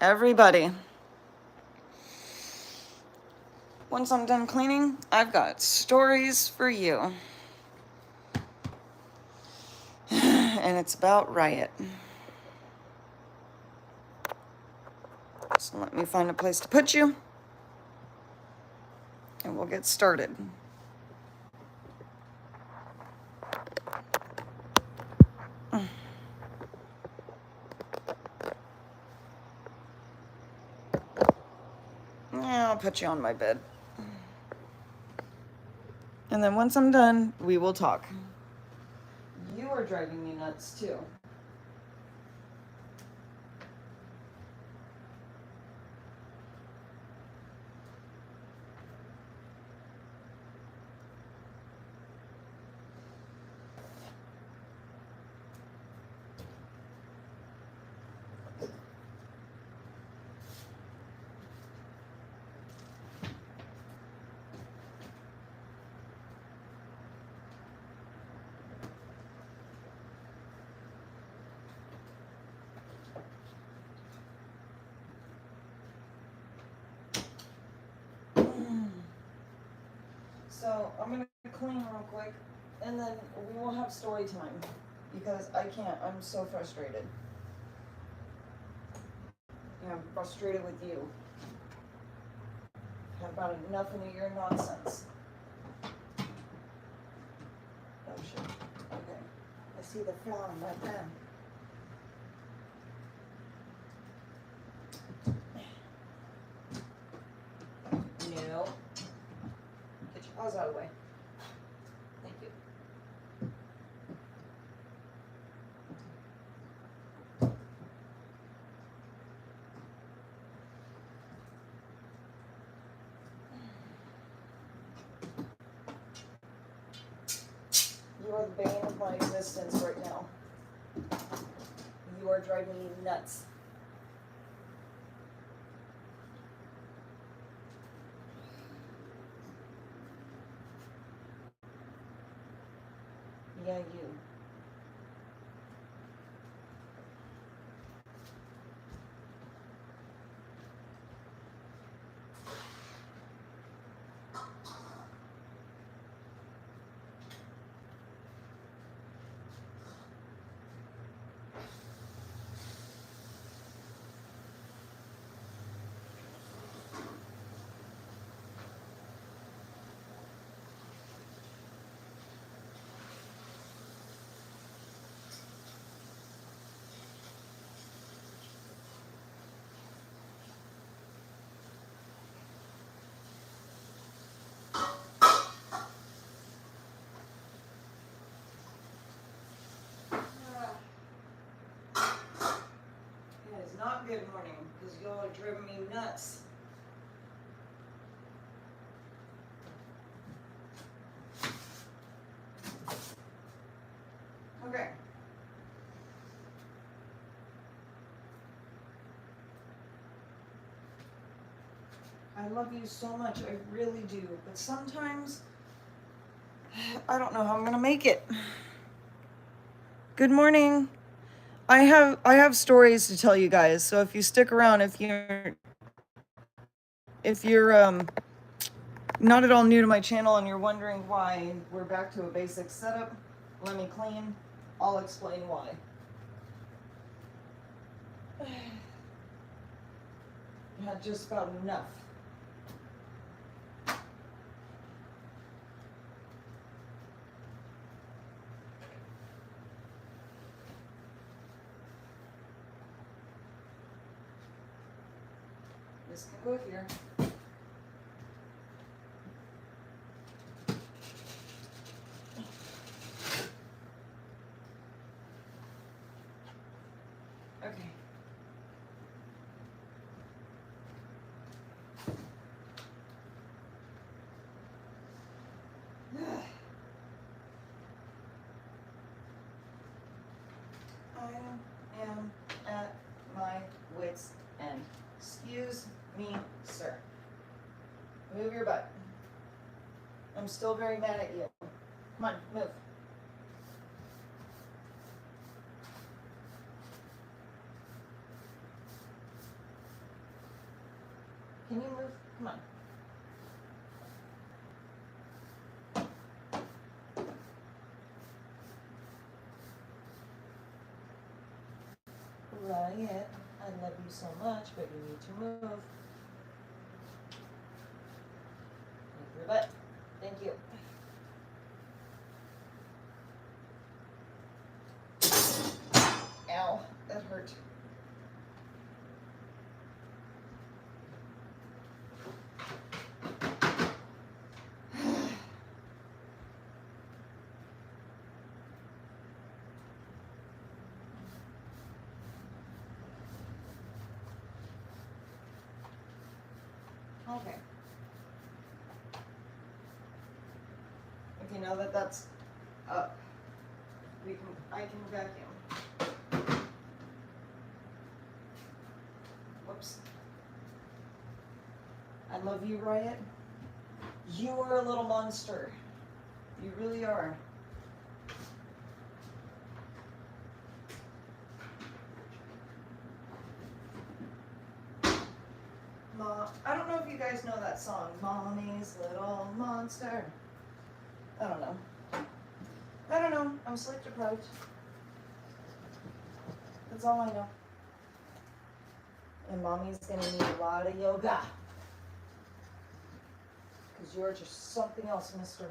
Everybody, once I'm done cleaning, I've got stories for you. And it's about Riot. So let me find a place to put you, and we'll get started. Yeah, I'll put you on my bed. And then once I'm done, we will talk. You are driving me nuts too. So I'm gonna clean real quick, and then we will have story time, because I can't. I'm so frustrated. Yeah, I'm frustrated with you. I've had about enough of your nonsense. Oh shit. Okay. I see the flower in my pen. No. Get your paws out of the way. Thank you. You are the bane of my existence right now. You are driving me nuts. Yeah, you. It is not good morning, because y'all are driving me nuts. Okay. I love you so much, I really do. But sometimes, I don't know how I'm gonna make it. Good morning. I have stories to tell you guys, so if you stick around, if you're not at all new to my channel and you're wondering why we're back to a basic setup, let me clean, I'll explain why. I had just about enough. This can go here. Okay. I am at my wit's end. Excuse me, sir. Move your butt. I'm still very mad at you. Come on, move. Can you move? Come on. Riot, I love you so much, but you need to move. Move your butt. Thank you. Ow, that hurt. Okay. Okay, now that that's up, I can vacuum. Whoops. I love you, Riot. You are a little monster. You really are. I don't know if you guys know that song, Mommy's Little Monster. I don't know. I'm sleep deprived. That's all I know. And Mommy's gonna need a lot of yoga. Because you're just something else, mister.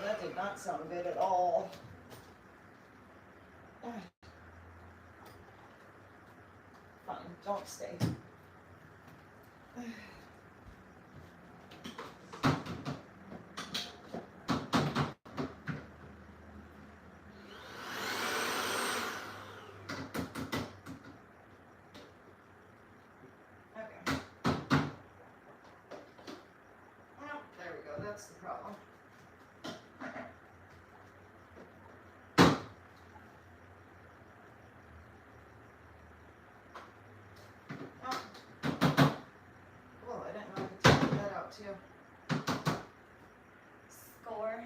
That did not sound good at all. Fine, don't stay. Okay. Well, there we go, that's the problem. Too. Score.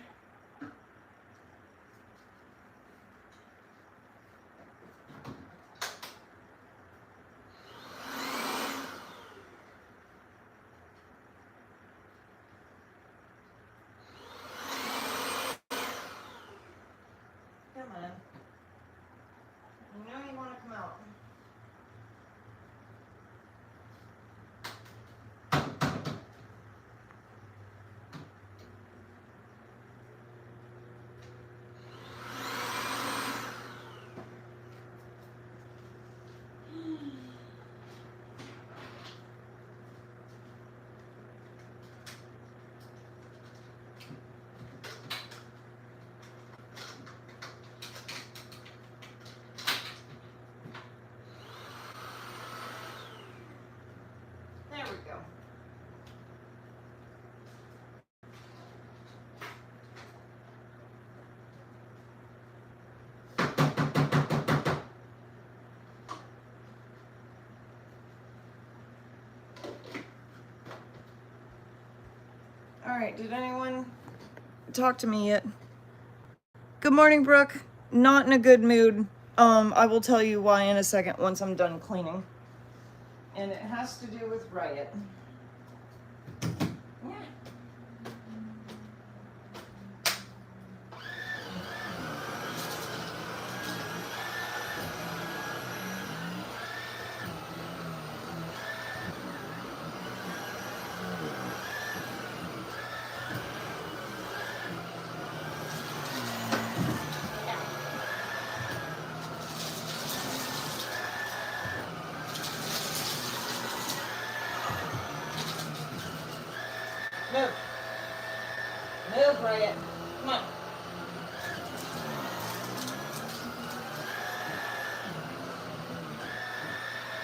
Come on. You know you want to come out. There we go. All right, did anyone talk to me yet? Good morning, Brooke. Not in a good mood. I will tell you why in a second once I'm done cleaning. And it has to do with Riot. Yeah. Move. Move, Riot. Come on.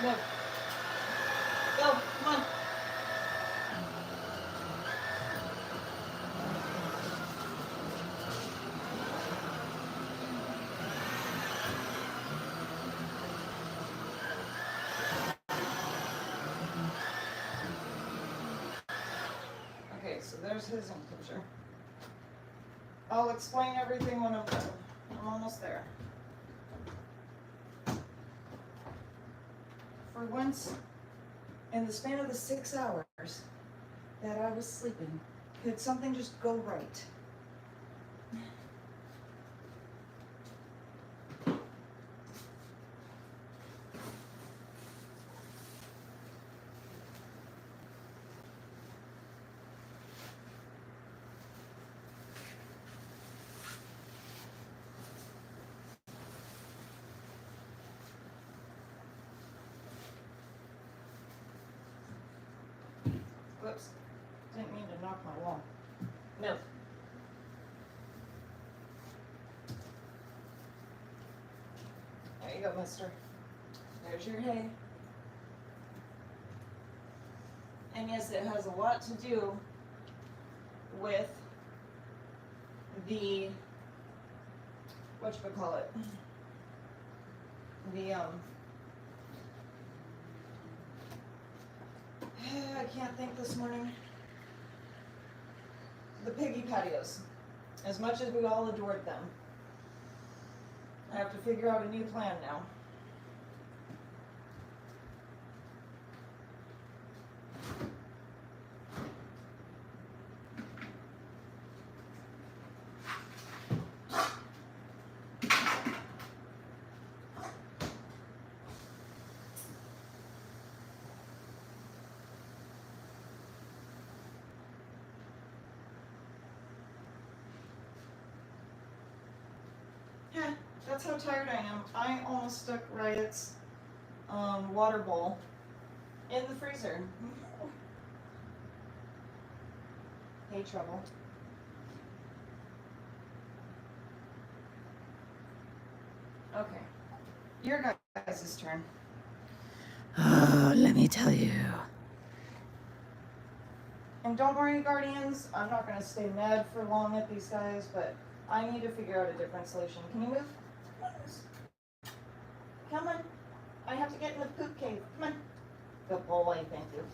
Move. Go. Come on. Okay, so there's his enclosure. I'll explain everything when I'm done. I'm almost there. For once, in the span of the 6 hours that I was sleeping, could something just go right? Whoops. Didn't mean to knock my wall. No. There you go, mister. There's your hay. And yes, it has a lot to do with the, whatchamacallit, the, I can't think this morning. The piggy patios. As much as we all adored them, I have to figure out a new plan now. Yeah, that's how tired I am. I almost stuck Riot's water bowl in the freezer. Hey, trouble. Okay, your guys' turn. Oh, let me tell you. And don't worry, Guardians, I'm not going to stay mad for long at these guys, but I need to figure out a different solution. Can you move? Come on. I have to get in the poop cave. Come on. Good boy, thank you.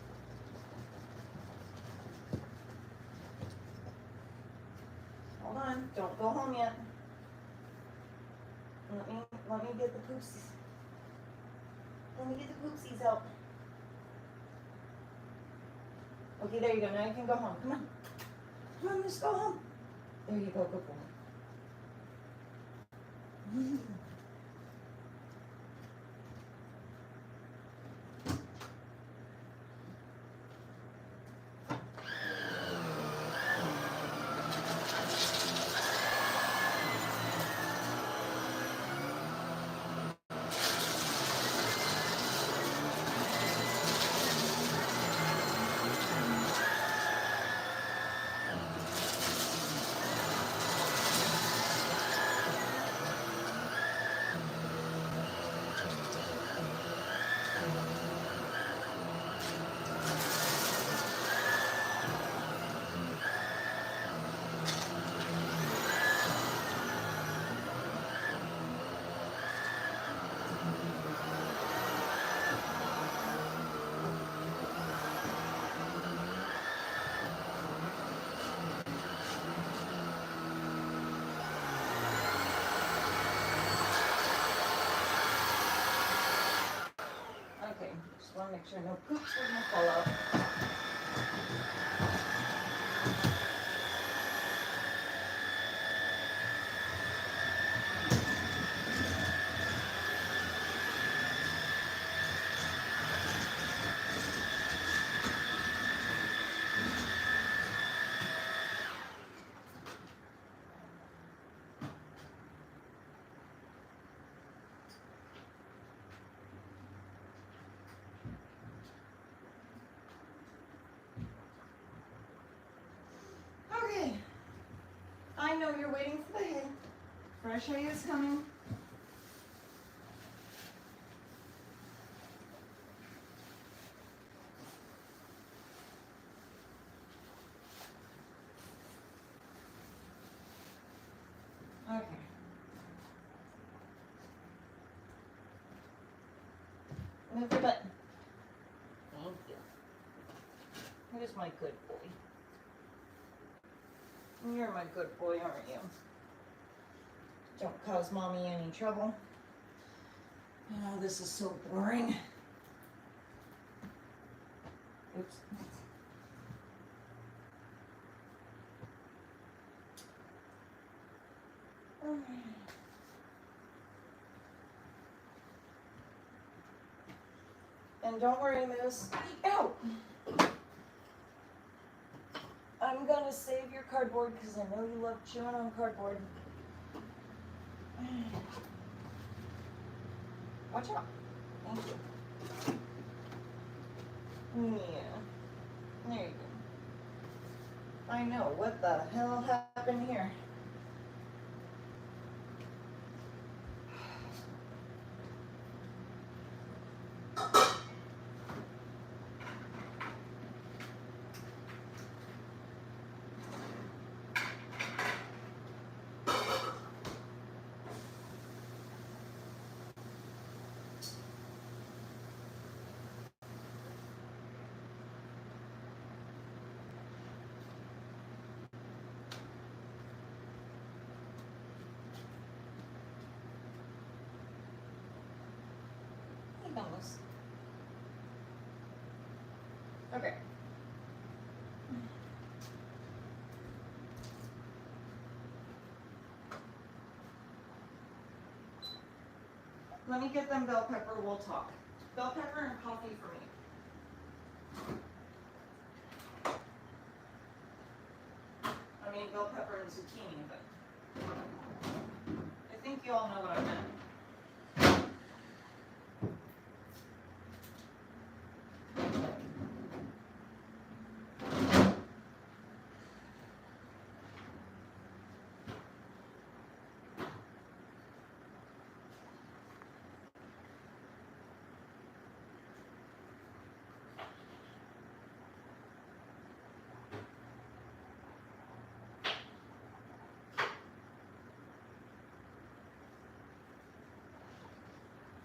Hold on, don't go home yet. Let me get the poopsies. Let me get the poopsies out. Okay, there you go. Now you can go home. Come on. Come on, let's go home. There you go. Good boy. Okay, just want to make sure no poops are going to fall out. while you're waiting for the hay. Fresh hay is coming. Okay. Move your butt. Thank you. Who's my good boy? You're my good boy, aren't you? Don't cause mommy any trouble. Oh, this is so boring. Oops. And don't worry, Moose. Ow! I'm gonna save your cardboard because I know you love chewing on cardboard. Watch out. Thank you. Yeah. There you go. I know. What the hell happened here? Almost. Okay. Let me get them bell pepper, we'll talk. Bell pepper and coffee for me. I mean bell pepper and zucchini, but I think you all know what I meant.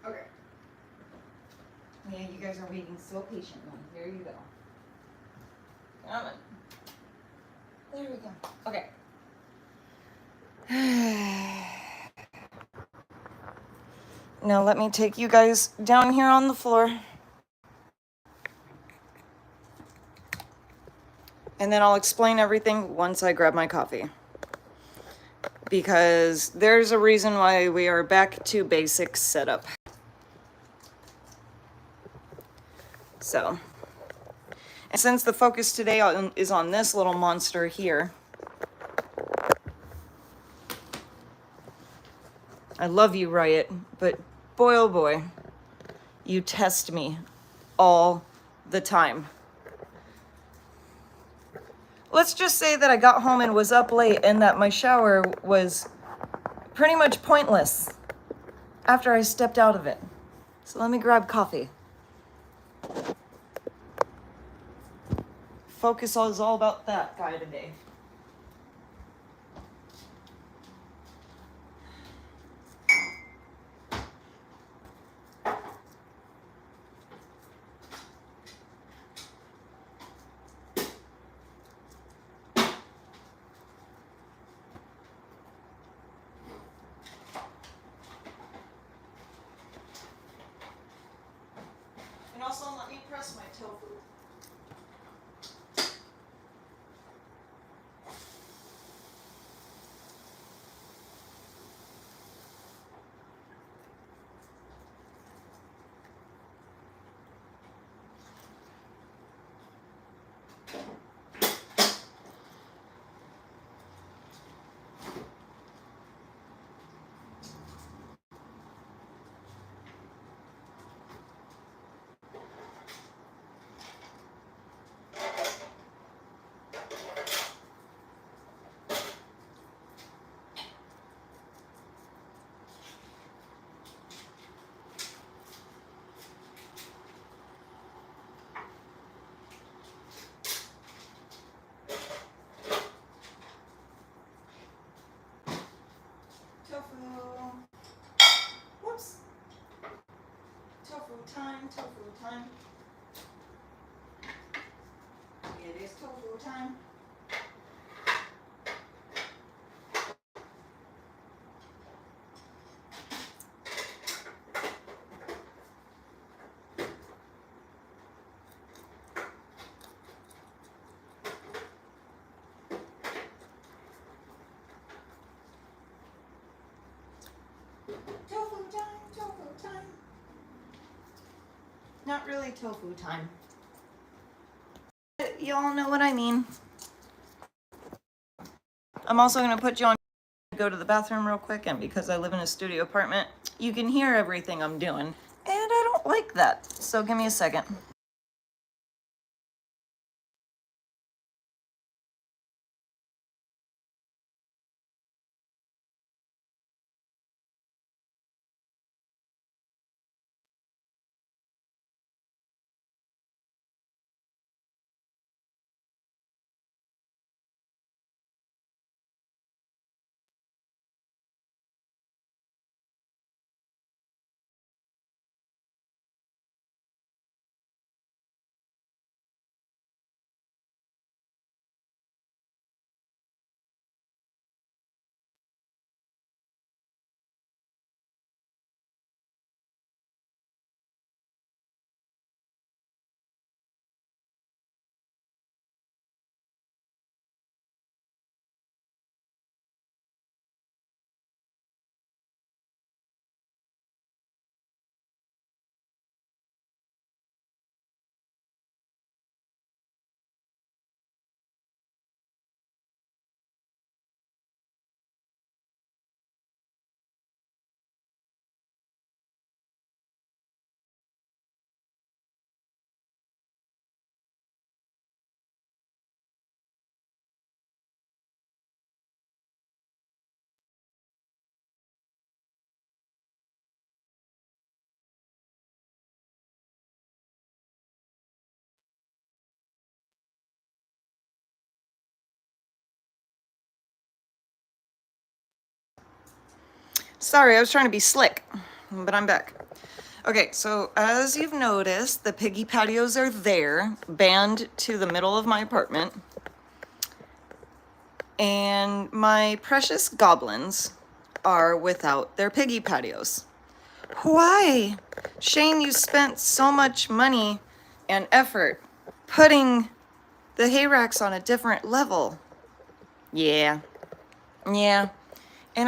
Okay. Yeah, you guys are waiting so patiently. Here you go. Come on. There we go. Okay. Now let me take you guys down here on the floor. And then I'll explain everything once I grab my coffee. Because there's a reason why we are back to basic setup. So, and since the focus today is on this little monster here, I love you, Riot, but boy oh boy, you test me all the time. Let's just say that I got home and was up late and that my shower was pretty much pointless after I stepped out of it. So let me grab coffee. Focus is all about that guy today. And also let me press my tofu. time. Tofu time, tofu time. Not really tofu time. Y'all know what I mean. I'm also going to put you on go to the bathroom real quick, and because I live in a studio apartment, you can hear everything I'm doing. And I don't like that. So give me a second. Sorry, I was trying to be slick, but I'm back. Okay, so as you've noticed, the piggy patios are there, banned to the middle of my apartment. And my precious goblins are without their piggy patios. Why? Shane, you spent so much money and effort putting the hay racks on a different level. Yeah. And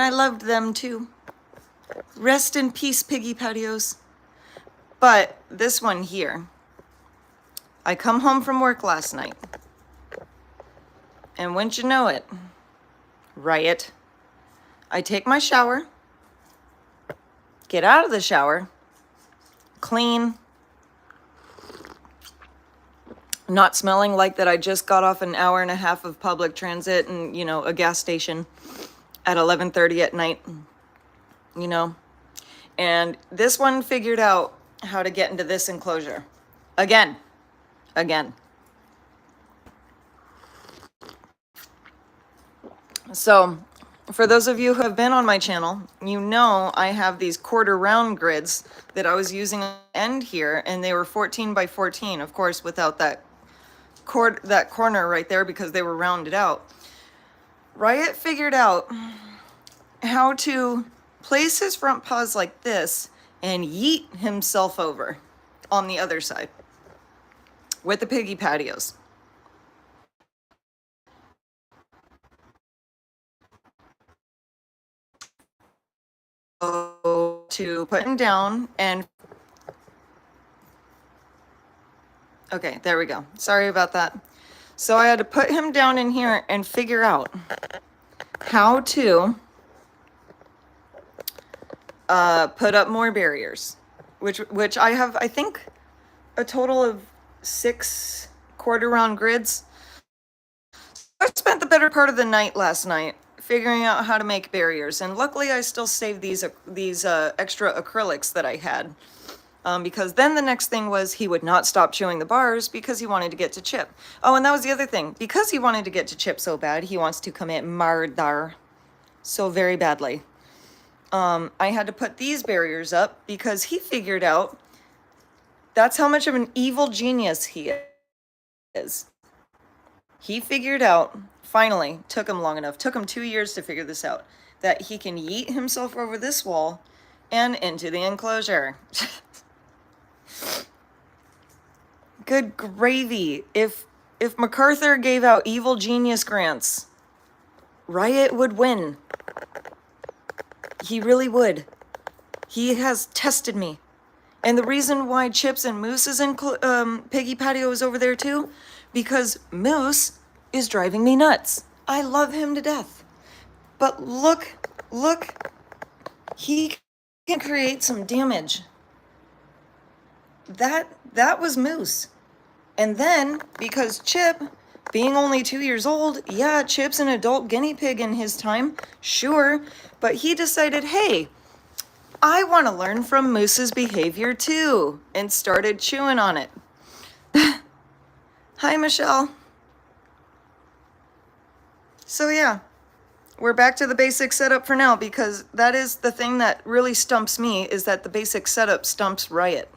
I loved them too. Rest in peace, piggy patios. But this one here, I come home from work last night, and wouldn't you know it, Riot, I take my shower, get out of the shower, clean, not smelling like that I just got off an hour and a half of public transit and, you know, a gas station at 11:30 at night, you know. And this one figured out how to get into this enclosure. Again. So, for those of you who have been on my channel, you know I have these quarter round grids that I was using on the end here, and they were 14 by 14, of course, without that corner right there because they were rounded out. Riot figured out how to place his front paws like this and yeet himself over on the other side with the piggy patios. So to put him down and okay, there we go. Sorry about that. So I had to put him down in here and figure out how to put up more barriers, which I have, I think, a total of 6 quarter round grids. I spent the better part of the night last night figuring out how to make barriers, and luckily I still saved these extra acrylics that I had. Because then the next thing was he would not stop chewing the bars because he wanted to get to Chip. Oh, and that was the other thing. Because he wanted to get to Chip so bad, he wants to commit murder so very badly. I had to put these barriers up because he figured out that's how much of an evil genius he is. He figured out, finally, took him long enough, took him 2 years to figure this out, that he can yeet himself over this wall and into the enclosure. Good gravy. If MacArthur gave out evil genius grants, Riot would win. He really would. He has tested me. And the reason why Chips and Moose's piggy patio is over there too, because Moose is driving me nuts. I love him to death. But look, he can create some damage. That was Moose. And then, because Chip, being only 2 years old, yeah, Chip's an adult guinea pig in his time, sure, but he decided, hey, I want to learn from Moose's behavior too, and started chewing on it. Hi, Michelle. So yeah, we're back to the basic setup for now, because that is the thing that really stumps me, is that the basic setup stumps Riot.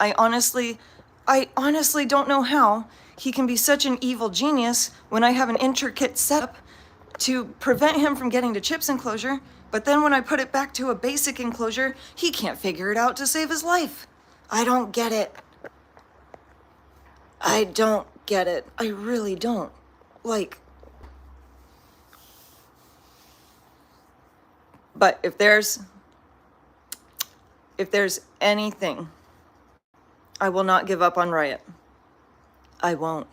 I honestly don't know how he can be such an evil genius when I have an intricate setup to prevent him from getting to Chip's enclosure, but then when I put it back to a basic enclosure, he can't figure it out to save his life. I don't get it. I don't get it. I really don't. Like, but if there's anything, I will not give up on Riot. I won't.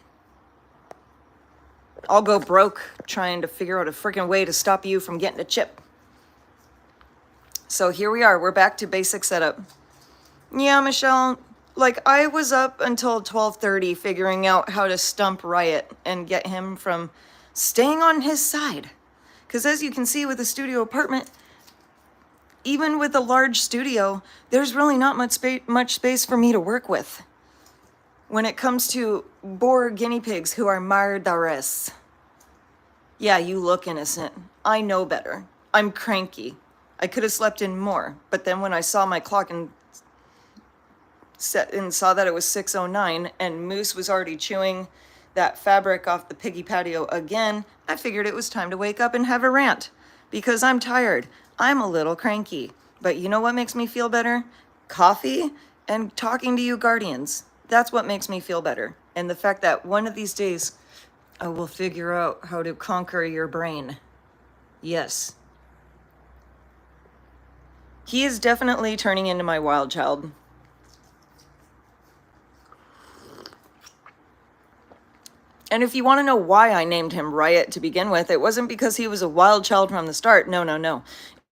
I'll go broke trying to figure out a freaking way to stop you from getting a Chip. So here we are. We're back to basic setup. Yeah, Michelle, like I was up until 12:30 figuring out how to stump Riot and get him from staying on his side. Because as you can see with a studio apartment, even with a large studio, there's really not much space for me to work with when it comes to boar guinea pigs who are murderous. Yeah, you look innocent. I know better. I'm cranky. I could have slept in more, but then when I saw my clock and saw that it was 6:09 and Moose was already chewing that fabric off the piggy patio again, I figured it was time to wake up and have a rant, because I'm tired. I'm a little cranky. But you know what makes me feel better? Coffee and talking to you guardians. That's what makes me feel better. And the fact that one of these days I will figure out how to conquer your brain. Yes. He is definitely turning into my wild child. And if you want to know why I named him Riot to begin with, it wasn't because he was a wild child from the start. No.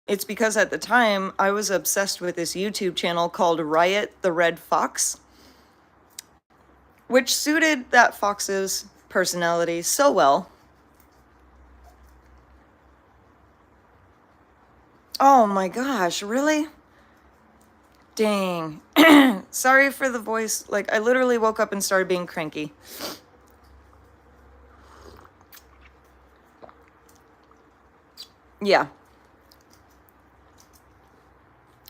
It's because at the time, I was obsessed with this YouTube channel called Riot the Red Fox, which suited that fox's personality so well. Oh my gosh, really? Dang. Sorry for the voice. Like, I literally woke up and started being cranky. Yeah.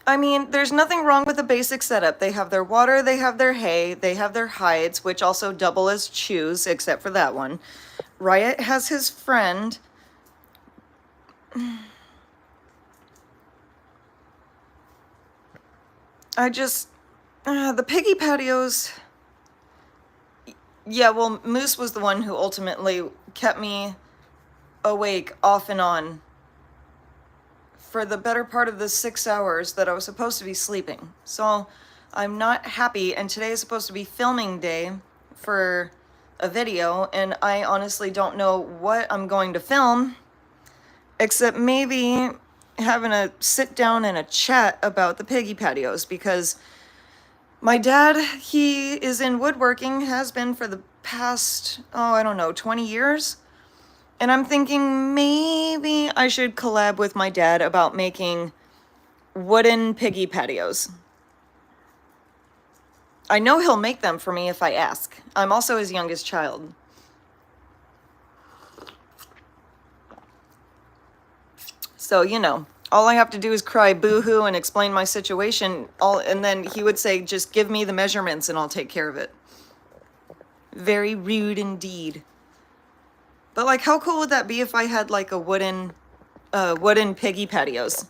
I mean, there's nothing wrong with the basic setup. They have their water, they have their hay, they have their hides, which also double as chews, except for that one. Riot has his friend. The piggy patios. Yeah, well, Moose was the one who ultimately kept me awake off and on for the better part of the 6 hours that I was supposed to be sleeping. So I'm not happy, and today is supposed to be filming day for a video, and I honestly don't know what I'm going to film, except maybe having a sit down and a chat about the piggy patios, because my dad, he is in woodworking, has been for the past, 20 years. And I'm thinking maybe I should collab with my dad about making wooden piggy patios. I know he'll make them for me if I ask. I'm also his youngest child. So, all I have to do is cry boo-hoo and explain my situation, and then he would say, just give me the measurements and I'll take care of it. Very rude indeed. But like, how cool would that be if I had like a wooden piggy patios?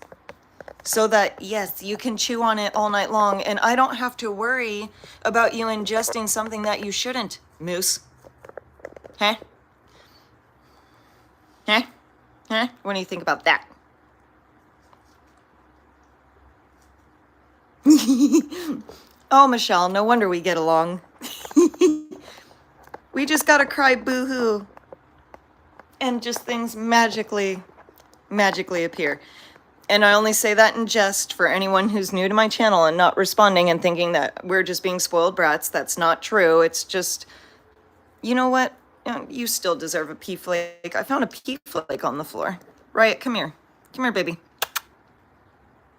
So that, yes, you can chew on it all night long and I don't have to worry about you ingesting something that you shouldn't, Moose. Huh? Huh? Huh? What do you think about that? Oh, Michelle, no wonder we get along. We just gotta cry boo-hoo. And just things magically appear. And I only say that in jest for anyone who's new to my channel and not responding and thinking that we're just being spoiled brats. That's not true. It's just, you know what? You still deserve a pea flake. I found a pea flake on the floor. Riot, come here. Come here, baby.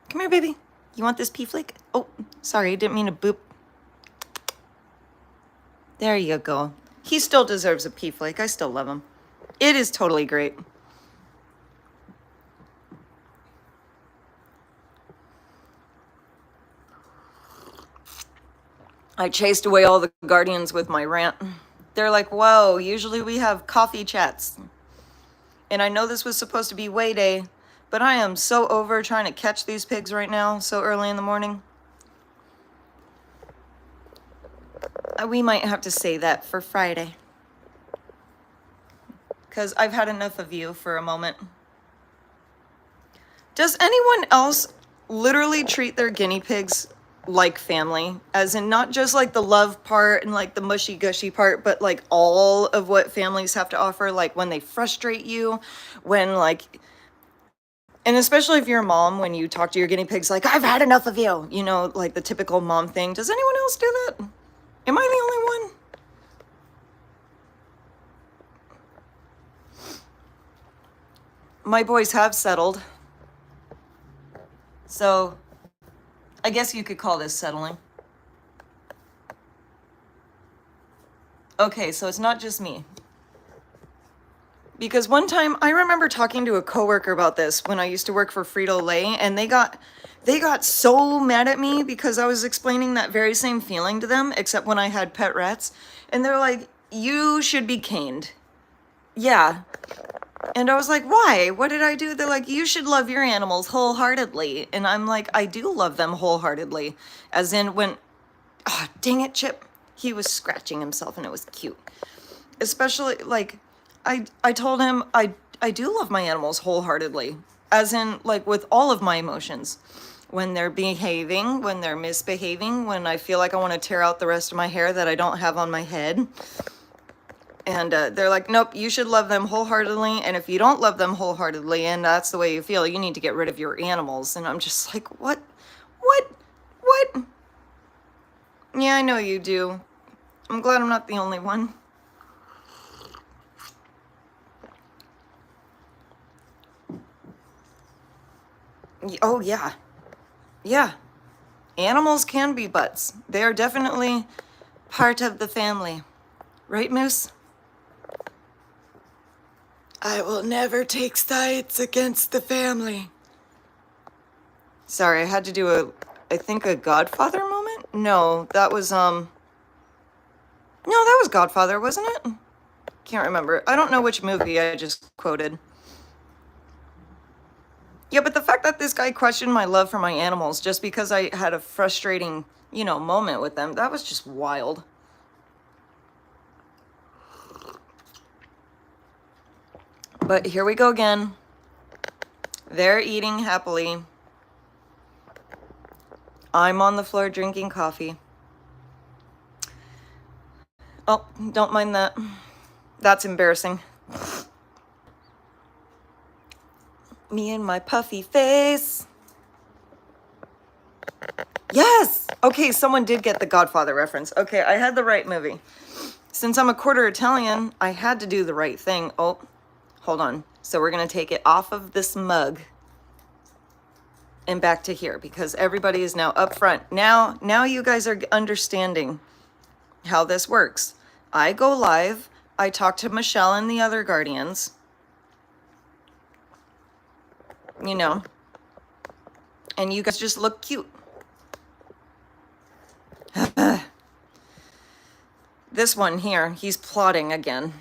Come here, baby. You want this pea flake? Oh, sorry, didn't mean to boop. There you go. He still deserves a pea flake. I still love him. It is totally great. I chased away all the guardians with my rant. They're like, whoa, usually we have coffee chats. And I know this was supposed to be way day, but I am so over trying to catch these pigs right now, so early in the morning. We might have to say that for Friday. Because I've had enough of you for a moment. Does anyone else literally treat their guinea pigs like family? As in not just like the love part and like the mushy gushy part, but like all of what families have to offer, like when they frustrate you, when like, and especially if you're a mom, when you talk to your guinea pigs like, I've had enough of you, you know, like the typical mom thing. Does anyone else do that? Am I the only one? My boys have settled. So I guess you could call this settling. Okay, so it's not just me. Because one time I remember talking to a coworker about this when I used to work for Frito-Lay, and they got so mad at me because I was explaining that very same feeling to them, except when I had pet rats. And they're like, you should be caned. Yeah. And I was like, why? What did I do? They're like, you should love your animals wholeheartedly. And I'm like, I do love them wholeheartedly. As in when, oh, dang it, Chip. He was scratching himself and it was cute. Especially, like, I told him I do love my animals wholeheartedly. As in, like, with all of my emotions. When they're behaving, when they're misbehaving, when I feel like I want to tear out the rest of my hair that I don't have on my head. And they're like, nope, you should love them wholeheartedly. And if you don't love them wholeheartedly and that's the way you feel, you need to get rid of your animals. And I'm just like, what? Yeah, I know you do. I'm glad I'm not the only one. Oh, yeah. Yeah. Animals can be butts. They are definitely part of the family. Right, Moose? I will never take sides against the family. Sorry, I had to do I think a Godfather moment? No, that was, no, that was Godfather, wasn't it? Can't remember. I don't know which movie I just quoted. Yeah, but the fact that this guy questioned my love for my animals just because I had a frustrating, you know, moment with them, that was just wild. But here we go again. They're eating happily. I'm on the floor drinking coffee. Oh, don't mind that. That's embarrassing. Me and my puffy face. Yes! Okay, someone did get the Godfather reference. Okay, I had the right movie. Since I'm a quarter Italian, I had to do the right thing. Oh, hold on. So we're going to take it off of this mug and back to here because everybody is now up front. Now you guys are understanding how this works. I go live. I talk to Michelle and the other guardians. You know. And you guys just look cute. This one here, he's plotting again.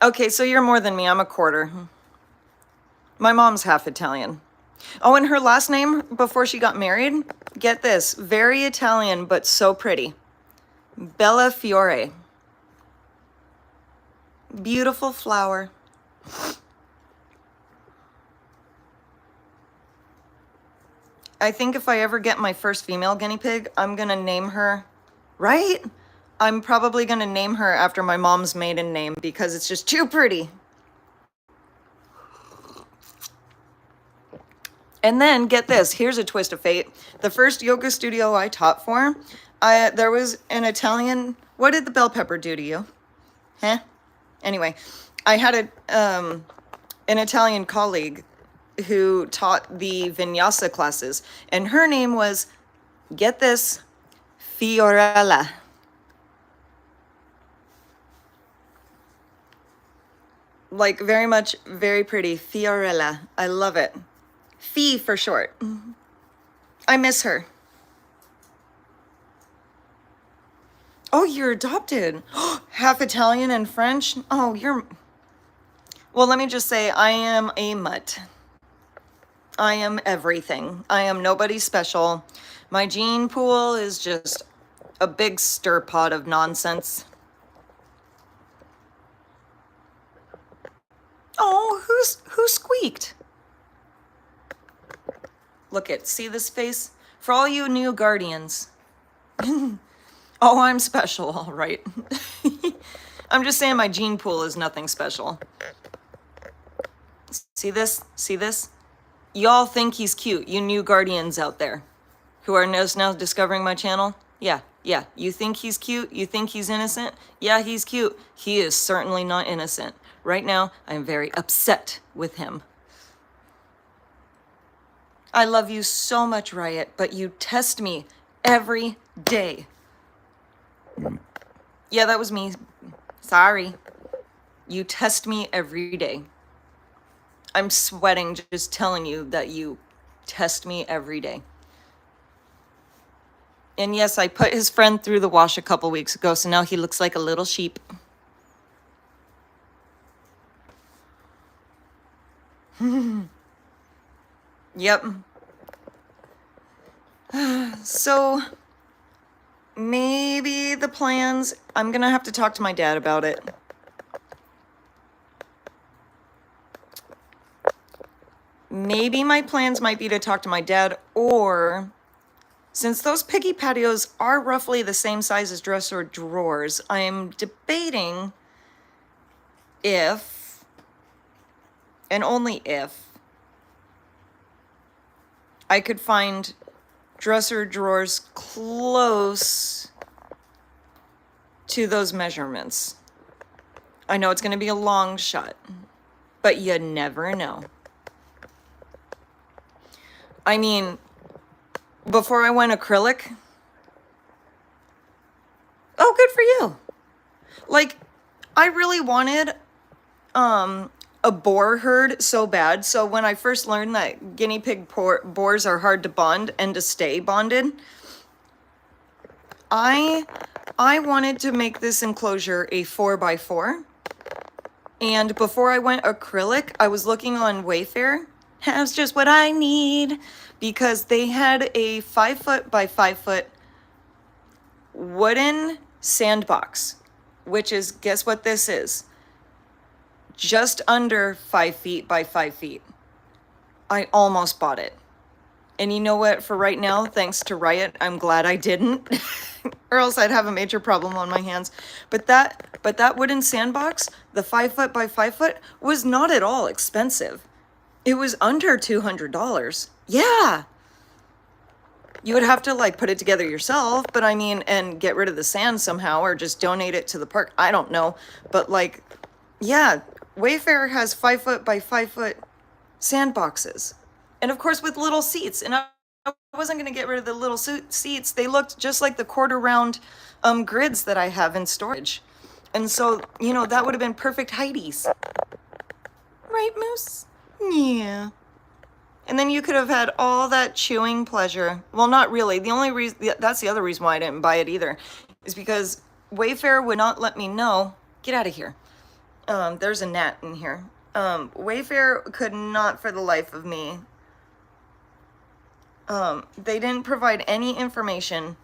Okay, so you're more than me. I'm a quarter. My mom's half Italian. Oh, and her last name before she got married, get this, very Italian, but so pretty. Bella Fiore. Beautiful flower. I think if I ever get my first female guinea pig, I'm gonna name her, right? I'm probably gonna name her after my mom's maiden name because it's just too pretty. And then get this, here's a twist of fate. The first yoga studio I taught for, there was an Italian, what did the bell pepper do to you? Huh? Anyway, I had an Italian colleague who taught the vinyasa classes, and her name was, get this, Fiorella. Like very much, very pretty, Fiorella. I love it. Fee for short. I miss her. Oh, you're adopted. Half Italian and French. Oh, you're... Well, let me just say, I am a mutt. I am everything. I am nobody special. My gene pool is just a big stir pot of nonsense. Oh, who squeaked? Look it, see this face? For all you new guardians. Oh, I'm special, all right. I'm just saying my gene pool is nothing special. See this? See this? Y'all think he's cute, you new guardians out there who are just now discovering my channel. Yeah. You think he's cute? You think he's innocent? Yeah, he's cute. He is certainly not innocent. Right now, I'm very upset with him. I love you so much, Riot, but you test me every day. Yeah, that was me. Sorry. You test me every day. I'm sweating just telling you that you test me every day. And yes, I put his friend through the wash a couple weeks ago, so now he looks like a little sheep. Yep. So, maybe the plans, I'm gonna have to talk to my dad about it. Maybe my plans might be to talk to my dad, or since those piggy patios are roughly the same size as dresser drawers, I'm debating if, and only if, I could find dresser drawers close to those measurements. I know it's going to be a long shot, but you never know. I mean, before I went acrylic, oh, good for you. Like, I really wanted a boar herd so bad. So when I first learned that guinea pig boars are hard to bond and to stay bonded, I wanted to make this enclosure a 4x4. And before I went acrylic, I was looking on Wayfair. That's just what I need, because they had a 5-foot by 5-foot wooden sandbox, which is, guess what this is? Just under 5 feet by 5 feet. I almost bought it. And you know what? For right now, thanks to Riot, I'm glad I didn't, or else I'd have a major problem on my hands. But that wooden sandbox, the 5-foot by 5-foot, was not at all expensive. It was under $200. Yeah. You would have to like put it together yourself, but I mean, and get rid of the sand somehow, or just donate it to the park. I don't know. But like, yeah, Wayfair has 5-foot by 5-foot sandboxes. And of course with little seats. And I wasn't going to get rid of the little seats. They looked just like the quarter round grids that I have in storage. And so, you know, that would have been perfect Heidi's. Right, Moose? Yeah. And then you could have had all that chewing pleasure. Well, not really. The only reason, that's the other reason why I didn't buy it either, is because Wayfair would not let me know, get out of here, There's a gnat in here. Wayfair could not for the life of me. They didn't provide any information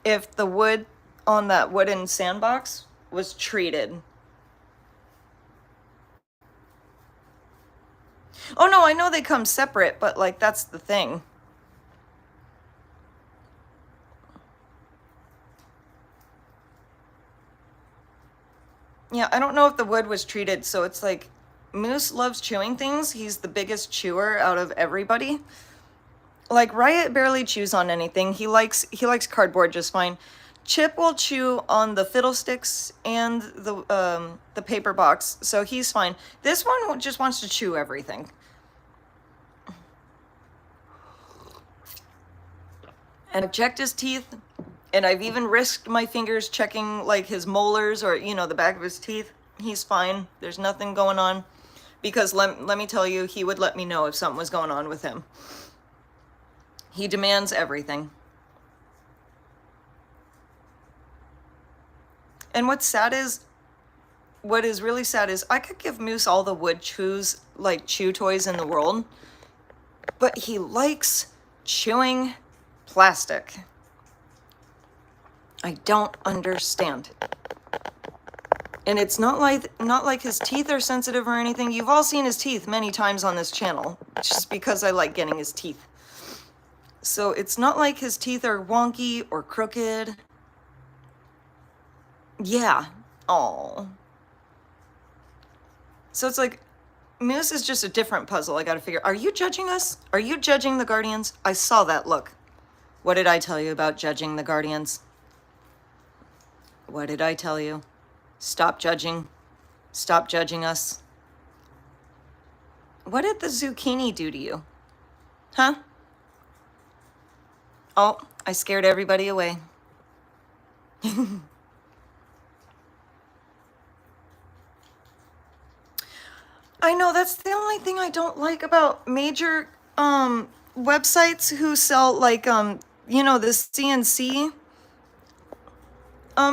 if the wood on that wooden sandbox was treated. Oh no, I know they come separate, but like that's the thing. Yeah, I don't know if the wood was treated, so it's like Moose loves chewing things. He's the biggest chewer out of everybody. Like Riot barely chews on anything. He likes cardboard just fine. Chip will chew on the fiddlesticks and the paper box, so he's fine. This one just wants to chew everything. And I've checked his teeth, and I've even risked my fingers checking like his molars or, you know, the back of his teeth. He's fine. There's nothing going on. Because let me tell you, he would let me know if something was going on with him. He demands everything. And what is really sad is I could give Moose all the wood chew toys in the world, but he likes chewing plastic. I don't understand. And it's not like his teeth are sensitive or anything. You've all seen his teeth many times on this channel, just because I like getting his teeth. So it's not like his teeth are wonky or crooked. Yeah. Oh. So it's like, Moose is just a different puzzle I gotta figure. Are you judging us? Are you judging the Guardians? I saw that look. What did I tell you about judging the Guardians? What did I tell you? Stop judging. Stop judging us. What did the zucchini do to you? Huh? Oh, I scared everybody away. I know, that's the only thing I don't like about major websites who sell like you know, the CNC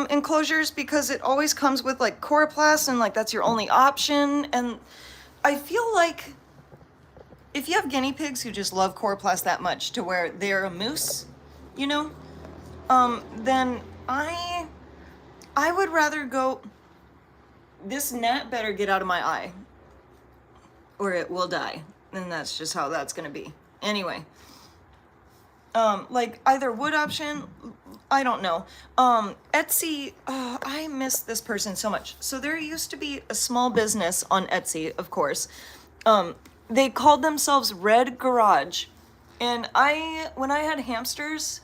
enclosures, because it always comes with like coroplast and like that's your only option. And I feel like if you have guinea pigs who just love coroplast that much to where they're a moose, you know, then I would rather go, this gnat better get out of my eye or it will die. And that's just how that's gonna be. Anyway, like either wood option, I don't know. Etsy, I miss this person so much. So there used to be a small business on Etsy, of course. They called themselves Red Garage. And when I had hamsters,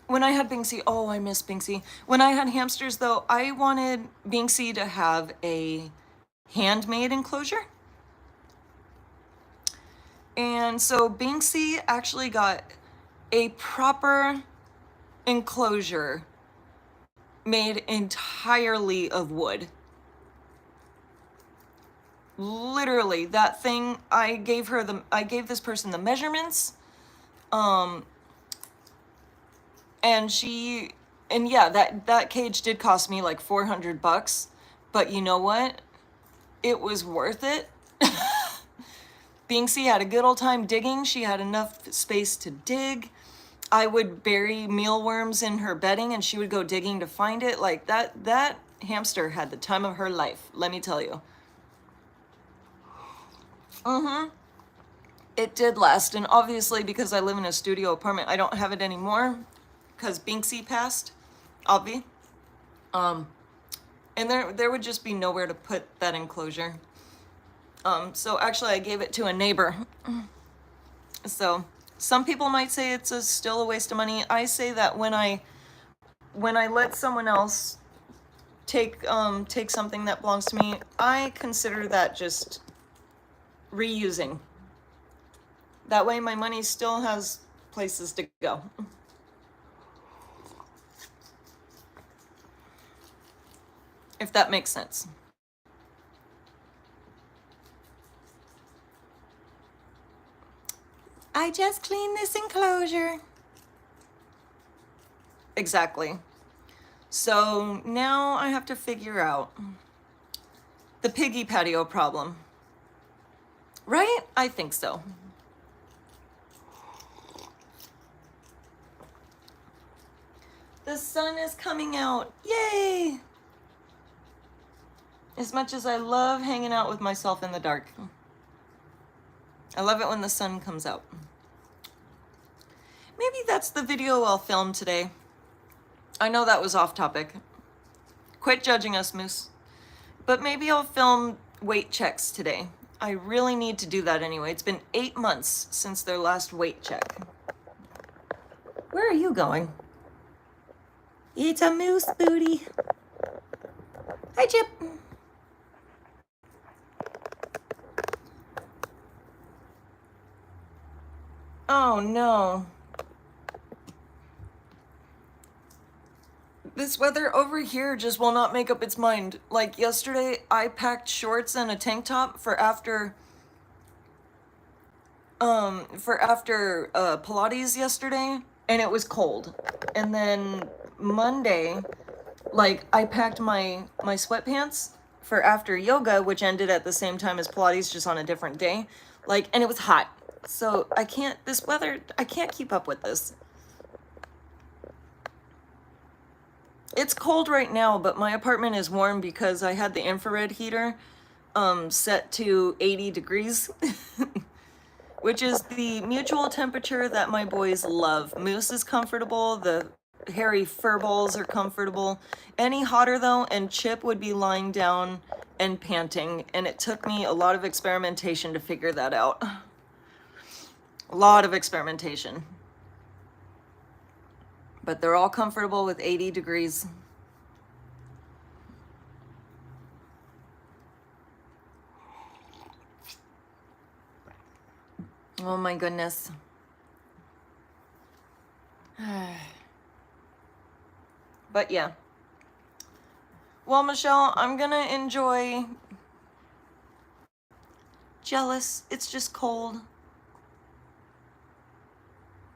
when I had Binksy, oh, I miss Binksy. When I had hamsters though, I wanted Binksy to have a handmade enclosure. And so Binksy actually got a proper enclosure made entirely of wood. Literally, that thing, I gave this person the measurements, and yeah, that cage did cost me like $400, but you know what? It was worth it. Binksy had a good old time digging. She had enough space to dig. I would bury mealworms in her bedding and she would go digging to find it. Like that hamster had the time of her life, let me tell you. It did last, and obviously because I live in a studio apartment, I don't have it anymore because Binksy passed, obvi. And there would just be nowhere to put that enclosure. So actually I gave it to a neighbor. So some people might say it's still a waste of money. I say that when I let someone else take something that belongs to me, I consider that just reusing. That way my money still has places to go. If that makes sense. I just cleaned this enclosure. Exactly. So now I have to figure out the piggy patio problem. Right? I think so. The sun is coming out. Yay! As much as I love hanging out with myself in the dark, I love it when the sun comes out. Maybe that's the video I'll film today. I know that was off topic. Quit judging us, Moose. But maybe I'll film weight checks today. I really need to do that anyway. It's been 8 months since their last weight check. Where are you going? It's a moose booty. Hi, Chip. Oh, no. This weather over here just will not make up its mind. Like yesterday, I packed shorts and a tank top for after Pilates yesterday, and it was cold. And then Monday, like I packed my sweatpants for after yoga, which ended at the same time as Pilates, just on a different day. Like, and it was hot. So this weather, I can't keep up with this. It's cold right now, but my apartment is warm because I had the infrared heater set to 80 degrees, which is the mutual temperature that my boys love. Moose is comfortable, the hairy fur balls are comfortable. Any hotter though, and Chip would be lying down and panting, and it took me a lot of experimentation to figure that out. A lot of experimentation. But they're all comfortable with 80 degrees. Oh my goodness. But yeah. Well, Michelle, I'm gonna enjoy. Jealous. It's just cold.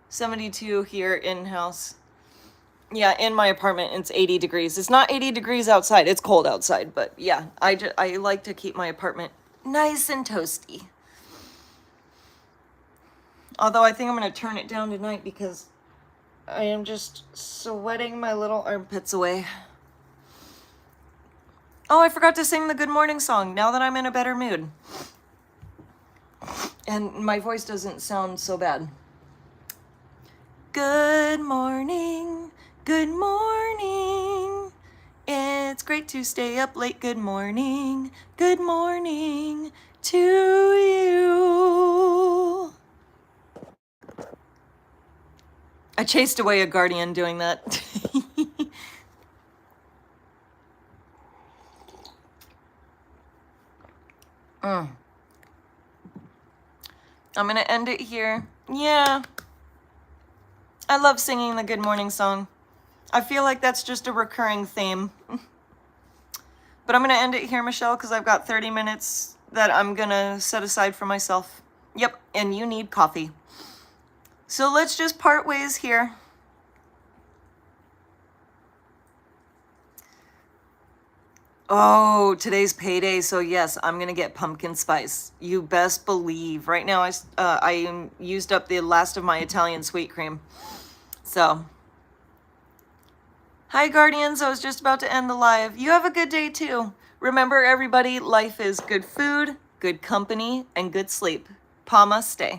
72 here in-house. Yeah, in my apartment, it's 80 degrees. It's not 80 degrees outside. It's cold outside. But yeah, I like to keep my apartment nice and toasty. Although I think I'm going to turn it down tonight because I am just sweating my little armpits away. Oh, I forgot to sing the good morning song now that I'm in a better mood. And my voice doesn't sound so bad. Good morning. Good morning. It's great to stay up late. Good morning. Good morning to you. I chased away a guardian doing that. I'm gonna end it here. Yeah. I love singing the good morning song. I feel like that's just a recurring theme. But I'm going to end it here, Michelle, because I've got 30 minutes that I'm going to set aside for myself. Yep, and you need coffee. So let's just part ways here. Oh, today's payday, so yes, I'm going to get pumpkin spice. You best believe. Right now, I used up the last of my Italian sweet cream. So, hi Guardians, I was just about to end the live. You have a good day too. Remember everybody, life is good food, good company, and good sleep. Namaste.